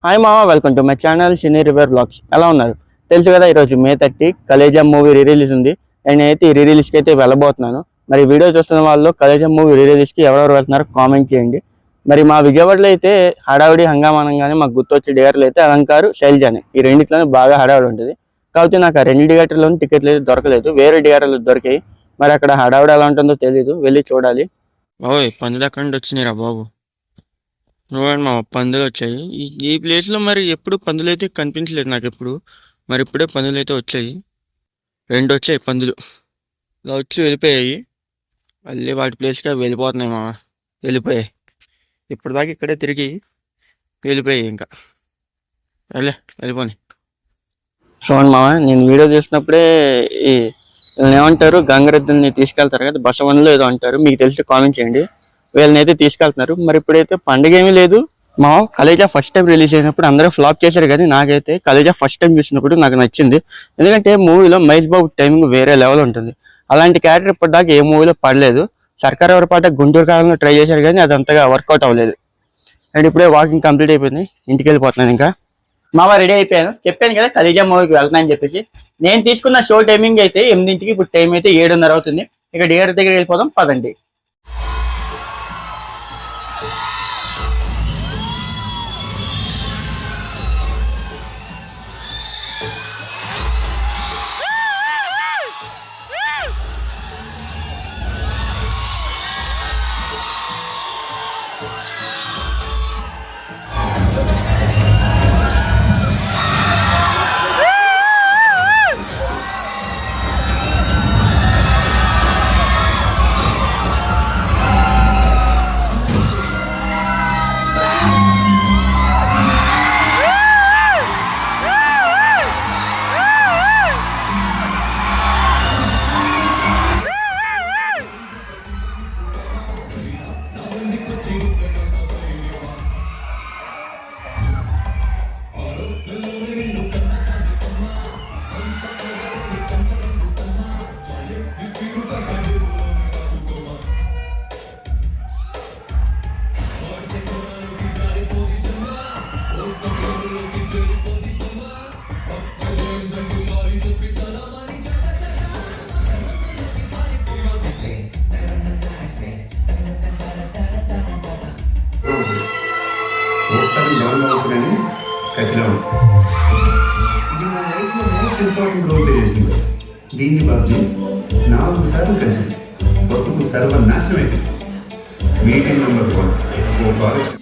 Hi మావా, welcome to my channel cine river blogs. ఎలా ఉన్నారు? తెలుసు కదా, ఈరోజు May 30 కలేజా మూవీ రిలీజ్ ఉంది. నేనైతే ఈ రిలీజ్కి అయితే వెళ్ళబోతున్నాను. మరి వీడియో చూస్తున్న వాళ్ళు కలేజా మూవీ రిలీజ్కి ఎవరెవరు వెళ్తున్నారో కామెంట్ చేయండి. మరి మా విజయవాడలో అయితే హడావుడి హంగామానంగానే మాకు గుర్తొచ్చే థియేటర్లు అయితే అలంకారు, శైలజానే. ఈ రెండిట్లోనే బాగా హడావుడి ఉంటుంది. కాకపోతే నాకు ఆ రెండు థియేటర్లోని టికెట్లు అయితే దొరకలేదు, వేరే థియేటర్లు దొరికాయి. మరి అక్కడ హడావుడి ఎలా ఉంటుందో తెలియదు, వెళ్ళి చూడాలి. ఓయ్, పందులు ఎక్కడి నుండి వచ్చినాయిరా బాబు? చూడండి మా పందులు వచ్చాయి. ఈ ప్లేస్లో మరి ఎప్పుడు పందులు అయితే కనిపించలేదు నాకు ఎప్పుడు. మరి ఇప్పుడే పందులు అయితే వచ్చాయి, రెండు వచ్చాయి పందులు. ఇలా వచ్చి వెళ్ళిపోయాయి, మళ్ళీ వాటి ప్లేస్గా వెళ్ళిపోతున్నాయి మా వెళ్ళిపోయాయి. ఇప్పుడు దాకా ఇక్కడే తిరిగి వెళ్ళిపోయాయి, ఇంకా వెళ్ళిపోయి. చూడండి మామ, నేను వీడియో చేసినప్పుడే ఈ ఏమంటారు, గంగరెద్దుల్ని తీసుకెళ్తారు కదా, బసవన్లో ఏదో అంటారు, మీకు తెలిసి కామెంట్ చేయండి. వీళ్ళని అయితే తీసుకెళ్తున్నారు. మరి ఇప్పుడైతే పండుగ ఏమీ లేదు. మా కలేజా ఫస్ట్ టైం రిలీజ్ అయినప్పుడు అందరూ ఫ్లాప్ చేశారు, కానీ నాకైతే కలేజా ఫస్ట్ టైం చూసినప్పుడు నాకు నచ్చింది. ఎందుకంటే మూవీలో మహేష్ బాబు టైమింగ్ వేరే లెవెల్ ఉంటుంది. అలాంటి క్యారెక్టర్ ఇప్పటిదాకా ఏ మూవీలో పడలేదు. సర్కార్ ఎవరి పాట గుంటూరు కాలంలో ట్రై చేశారు, కానీ అది అంతగా వర్కౌట్ అవ్వలేదు. అండ్ ఇప్పుడే వాకింగ్ కంప్లీట్ అయిపోయింది, ఇంటికి వెళ్ళిపోతున్నాను. ఇంకా మావా రెడీ అయిపోయాను, చెప్పాను కదా కలేజా మూవీకి వెళ్తానని చెప్పేసి. నేను తీసుకున్న షో టైమింగ్ అయితే 8ంటికి, ఇప్పుడు టైం అయితే 7:30 అవుతుంది. ఇక థియేటర్ దగ్గర వెళ్ళిపోదాం, పదండి. కత్తిలో ఇది నా లైఫ్లో మోస్ట్ ఇంపార్టెంట్ రోల్ ప్లే చేసింది. దీన్ని బాబు 4 సార్లు కలిసింది, బతుకు సర్వనాశనం అయింది. మీటింగ్ నెంబర్ 1 ఓ కాలేజ్.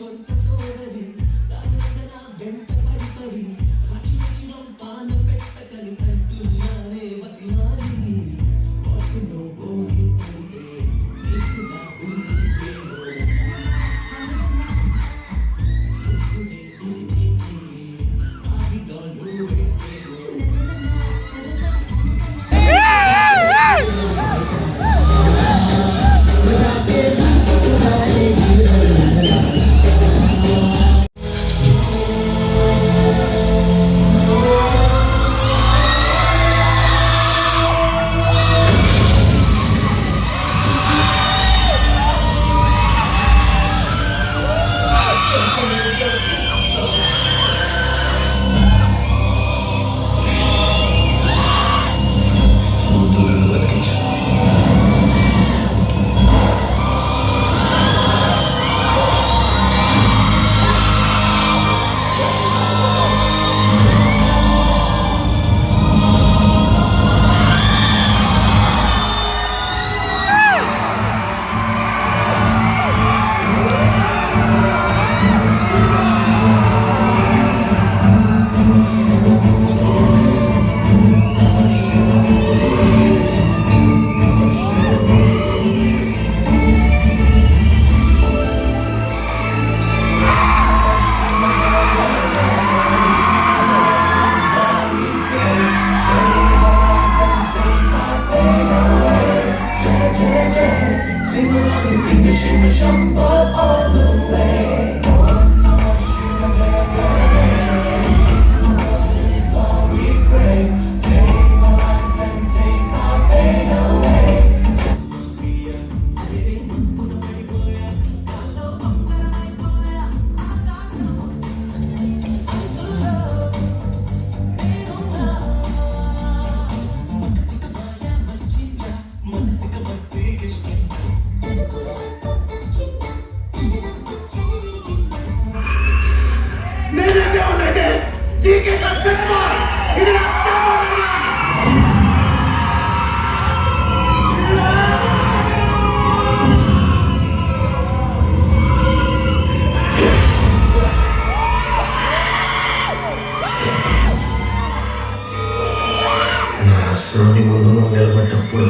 స్వామి ముందు నిలబడ్డప్పుడు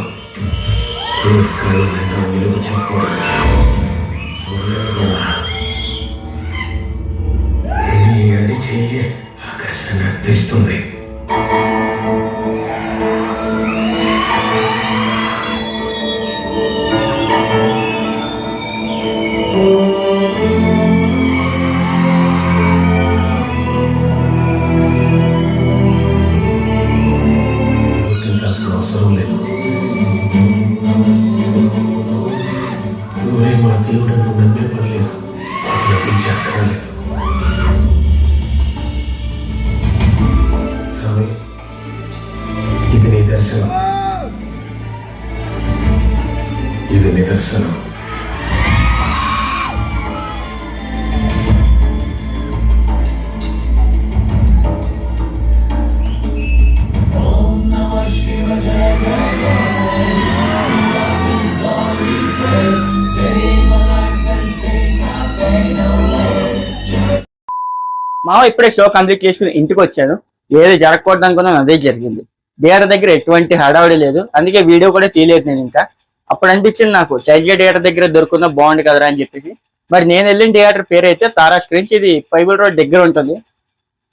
కళ్ళు నిండా వెలుగు చెప్పడం అది చెయ్యి ఆకాశాన్ని అర్థిస్తుంది. అవసరం లేదు. నువ్వే మా దేవుడు నమ్మే పర్లేదు, నమ్మించి అక్కర్లేదు. స్వామి, ఇది నిదర్శనం, ఇది నిదర్శనం. మామ ఇప్పుడే షో కంప్లీట్ చేసుకుని ఇంటికి వచ్చాను. ఏదో జరగకూడదు అనుకున్నాను, అదే జరిగింది. థియేటర్ దగ్గర ఎటువంటి హడావడి లేదు, అందుకే వీడియో కూడా తీయలేదు నేను. ఇంకా అప్పుడు అనిపించింది నాకు సైజ్గా థియేటర్ దగ్గర దొరుకున్నా బాగుంది కదరా అని చెప్పేసి. మరి నేను వెళ్ళిన థియేటర్ పేరు అయితే తారా స్క్రీన్స్, ఇది పైబుల్ రోడ్ దగ్గర ఉంటుంది.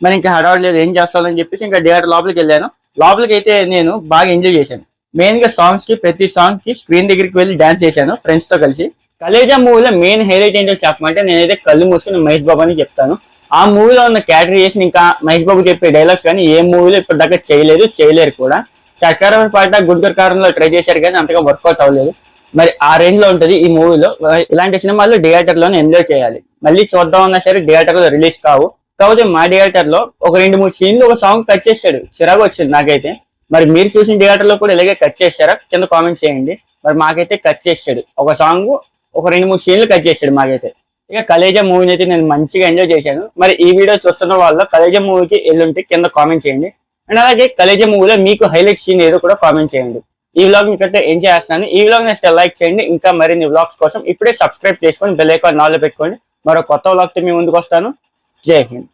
మరి ఇంకా హడావడి లేదు, ఏం చేస్తామని చెప్పేసి ఇంకా థియేటర్ లోపలికి వెళ్ళాను. లోపలికి అయితే నేను బాగా ఎంజాయ్ చేశాను. మెయిన్ గా సాంగ్స్ కి, ప్రతి సాంగ్ కి స్క్రీన్ దగ్గరికి వెళ్ళి డాన్స్ చేశాను ఫ్రెండ్స్ తో కలిసి. కలేజా మూవీలో మెయిన్ హైలైట్ ఏంటో చెప్పమంటే నేనైతే కళ్ళు మూసుకుని మహేష్ బాబు అని చెప్తాను. ఆ మూవీలో ఉన్న క్యారెక్టర్ ఇంకా మహేష్ బాబు చెప్పే డైలాగ్స్ కానీ ఏ మూవీలో ఇప్పటి దాకా చేయలేరు కూడా. సర్కార్ పాట గుడ్కర్ కారంలో ట్రై చేశారు కానీ అంతగా వర్కౌట్ అవ్వలేదు. మరి ఆ రేంజ్ లో ఉంటది ఈ మూవీలో. ఇలాంటి సినిమాలు థియేటర్ లోనే ఎంజాయ్ చేయాలి. మళ్ళీ చూద్దామన్నా సరే థియేటర్ లో రిలీజ్ కావు. కాకపోతే మా థియేటర్ లో ఒక 2-3 సీన్లు ఒక సాంగ్ కట్ చేశాడు, చిరాకు వచ్చింది నాకైతే. మరి మీరు చూసిన థియేటర్ లో కూడా ఇలాగే కట్ చేశారా కింద కామెంట్ చేయండి. మరి మాకైతే కట్ చేశాడు, ఒక సాంగ్ ఒక 2-3 సీన్లు కట్ చేశాడు మాకైతే. ఇక కలేజా మూవీని అయితే నేను మంచిగా ఎంజాయ్ చేశాను. మరి ఈ వీడియో చూస్తున్న వాళ్ళు కలేజా మూవీకి వెళ్ళుంటే కింద కామెంట్ చేయండి. అండ్ అలాగే కలేజా మూవీలో మీకు హైలైట్ సీన్ ఏదో కూడా కామెంట్ చేయండి. ఈ వ్లాగ్ మీకైతే ఎంజాయ్ చేస్తున్నాను. ఈ వ్లాగ్ నచ్చితే లైక్ చేయండి. ఇంకా మరిన్ని వ్లాగ్స్ కోసం ఇప్పుడే సబ్స్క్రైబ్ చేసుకొని బెల్ ఐకాన్ ఆన్లో పెట్టుకోండి. మరో కొత్త వ్లాగ్ తో మీ ముందుకు వస్తాను. జై హింద్.